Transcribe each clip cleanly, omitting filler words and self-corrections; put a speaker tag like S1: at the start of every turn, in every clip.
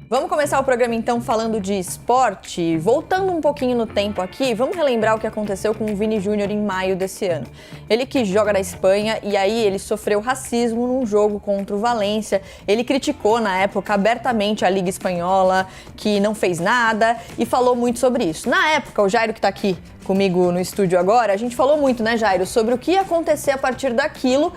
S1: Vamos começar o programa então falando de esporte. Voltando um pouquinho no tempo aqui, vamos relembrar o que aconteceu com o Vini Júnior em maio desse ano. Ele que joga na Espanha e aí ele sofreu racismo num jogo contra o Valência. Ele criticou na época abertamente a Liga Espanhola, que não fez nada e falou muito sobre isso. Na época, o Jairo que tá aqui comigo no estúdio agora, a gente falou muito, né, Jairo, sobre o que ia acontecer a partir daquilo.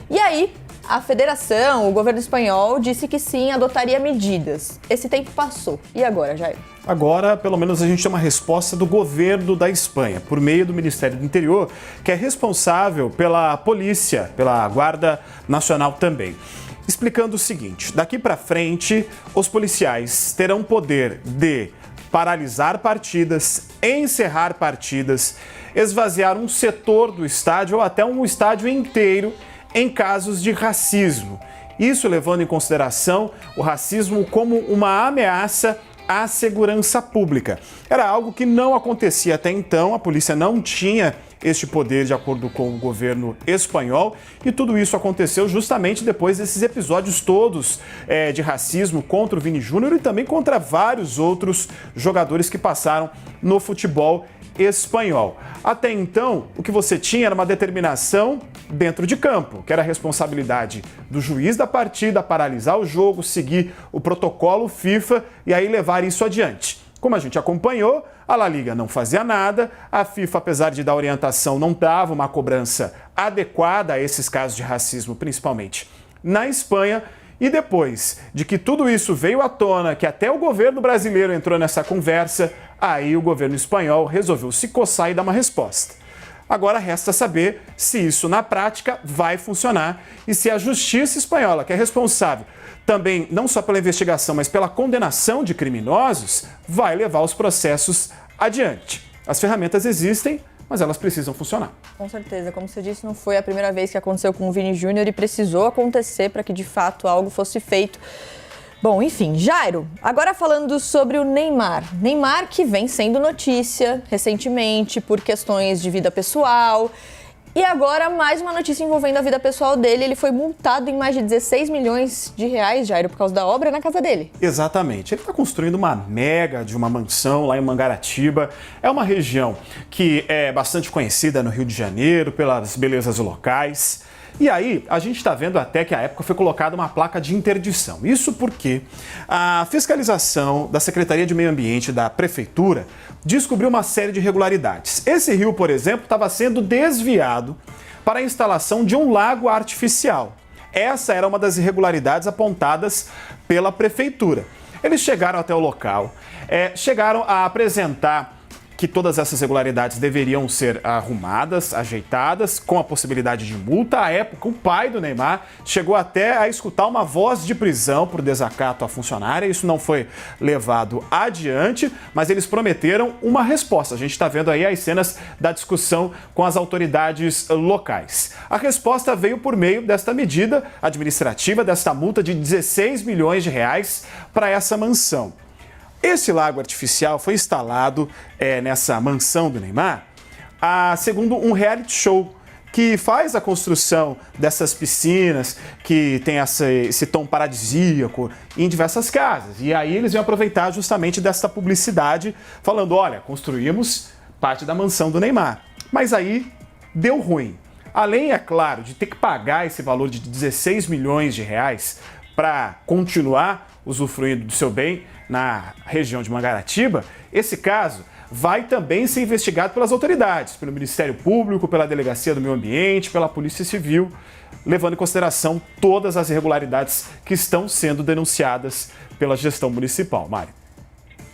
S1: E aí, a federação, o governo espanhol, disse que sim, adotaria medidas. Esse tempo passou. E agora, Jair?
S2: Agora, pelo menos, a gente tem uma resposta do governo da Espanha, por meio do Ministério do Interior, que é responsável pela polícia, pela Guarda Nacional também. Explicando o seguinte, daqui para frente, os policiais terão poder de paralisar partidas, encerrar partidas, esvaziar um setor do estádio ou até um estádio inteiro em casos de racismo. Isso levando em consideração o racismo como uma ameaça à segurança pública. Era algo que não acontecia até então, a polícia não tinha este poder de acordo com o governo espanhol e tudo isso aconteceu justamente depois desses episódios todos de racismo contra o Vini Júnior e também contra vários outros jogadores que passaram no futebol espanhol. Até então, o que você tinha era uma determinação dentro de campo, que era a responsabilidade do juiz da partida paralisar o jogo, seguir o protocolo FIFA e aí levar isso adiante. Como a gente acompanhou, a La Liga não fazia nada, a FIFA, apesar de dar orientação, não dava uma cobrança adequada a esses casos de racismo, principalmente na Espanha. E depois de que tudo isso veio à tona, que até o governo brasileiro entrou nessa conversa, aí o governo espanhol resolveu se coçar e dar uma resposta. Agora resta saber se isso na prática vai funcionar e se a justiça espanhola, que é responsável também não só pela investigação, mas pela condenação de criminosos, vai levar os processos adiante. As ferramentas existem, mas elas precisam funcionar.
S1: Com certeza, como você disse, não foi a primeira vez que aconteceu com o Vini Júnior e precisou acontecer para que de fato algo fosse feito. Bom, enfim, Jairo, agora falando sobre o Neymar. Neymar que vem sendo notícia recentemente por questões de vida pessoal. E agora mais uma notícia envolvendo a vida pessoal dele. Ele foi multado em mais de 16 milhões de reais, Jairo, por causa da obra na casa dele.
S2: Exatamente. Ele está construindo uma mega de uma mansão lá em Mangaratiba. É uma região que é bastante conhecida no Rio de Janeiro pelas belezas locais. E aí, a gente está vendo até que à época foi colocada uma placa de interdição. Isso porque a fiscalização da Secretaria de Meio Ambiente da Prefeitura descobriu uma série de irregularidades. Esse rio, por exemplo, estava sendo desviado para a instalação de um lago artificial. Essa era uma das irregularidades apontadas pela Prefeitura. Eles chegaram até o local, chegaram a apresentar que todas essas irregularidades deveriam ser arrumadas, ajeitadas, com a possibilidade de multa. À época, o pai do Neymar chegou até a escutar uma voz de prisão por desacato à funcionária. Isso não foi levado adiante, mas eles prometeram uma resposta. A gente está vendo aí as cenas da discussão com as autoridades locais. A resposta veio por meio desta medida administrativa, desta multa de 16 milhões de reais para essa mansão. Esse lago artificial foi instalado nessa mansão do Neymar, segundo um reality show que faz a construção dessas piscinas, que tem esse tom paradisíaco em diversas casas. E aí eles vão aproveitar justamente dessa publicidade, falando, olha, construímos parte da mansão do Neymar. Mas aí deu ruim. Além, é claro, de ter que pagar esse valor de 16 milhões de reais para continuar usufruindo do seu bem na região de Mangaratiba, esse caso vai também ser investigado pelas autoridades, pelo Ministério Público, pela Delegacia do Meio Ambiente, pela Polícia Civil, levando em consideração todas as irregularidades que estão sendo denunciadas pela gestão municipal. Mari.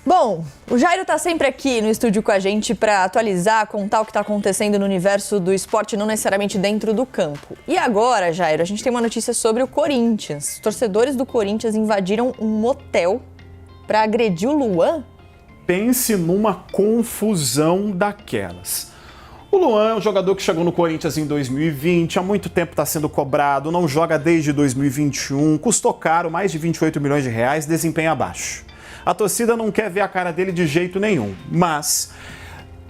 S1: Bom, o Jairo tá sempre aqui no estúdio com a gente para atualizar, contar o que tá acontecendo no universo do esporte, não necessariamente dentro do campo. E agora, Jairo, a gente tem uma notícia sobre o Corinthians. Os torcedores do Corinthians invadiram um motel para agredir o Luan?
S2: Pense numa confusão daquelas. O Luan é um jogador que chegou no Corinthians em 2020, há muito tempo está sendo cobrado, não joga desde 2021, custou caro, mais de 28 milhões de reais, desempenho abaixo. A torcida não quer ver a cara dele de jeito nenhum, mas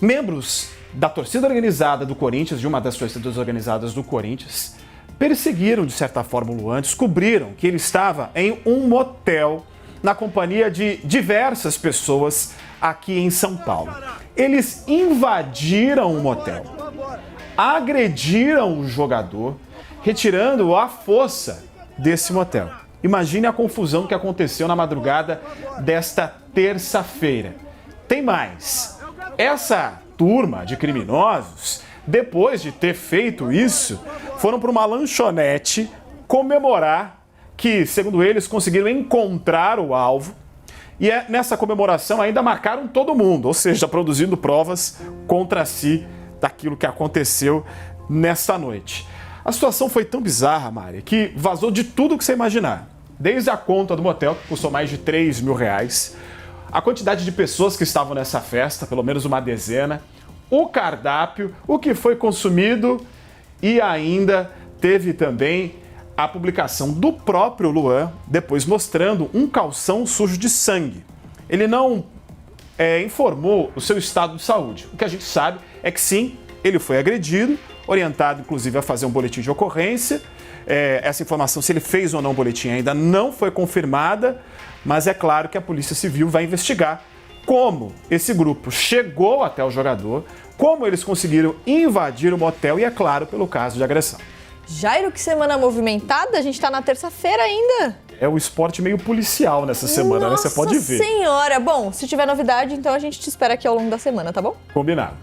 S2: membros da torcida organizada do Corinthians, de uma das torcidas organizadas do Corinthians, perseguiram de certa forma o Luan, descobriram que ele estava em um motel na companhia de diversas pessoas aqui em São Paulo. Eles invadiram o motel, agrediram o jogador, retirando-o à força desse motel. Imagine a confusão que aconteceu na madrugada desta terça-feira. Tem mais. Essa turma de criminosos, depois de ter feito isso, foram para uma lanchonete comemorar que, segundo eles, conseguiram encontrar o alvo. E nessa comemoração ainda marcaram todo mundo, ou seja, produzindo provas contra si daquilo que aconteceu nessa noite. A situação foi tão bizarra, Mari, que vazou de tudo que você imaginar. Desde a conta do motel, que custou mais de R$3 mil, a quantidade de pessoas que estavam nessa festa, pelo menos uma dezena, o cardápio, o que foi consumido e ainda teve também a publicação do próprio Luan, depois mostrando um calção sujo de sangue. Ele não informou o seu estado de saúde. O que a gente sabe é que sim, ele foi agredido, orientado inclusive a fazer um boletim de ocorrência. Essa informação, se ele fez ou não o boletim, ainda não foi confirmada, mas é claro que a Polícia Civil vai investigar como esse grupo chegou até o jogador, como eles conseguiram invadir o motel e, é claro, pelo caso de agressão.
S1: Jairo, que semana movimentada, a gente tá na terça-feira ainda.
S2: É o esporte meio policial nessa semana,
S1: Nossa,
S2: né? Você pode ver.
S1: Senhora! Bom, se tiver novidade, então a gente te espera aqui ao longo da semana, tá bom?
S2: Combinado.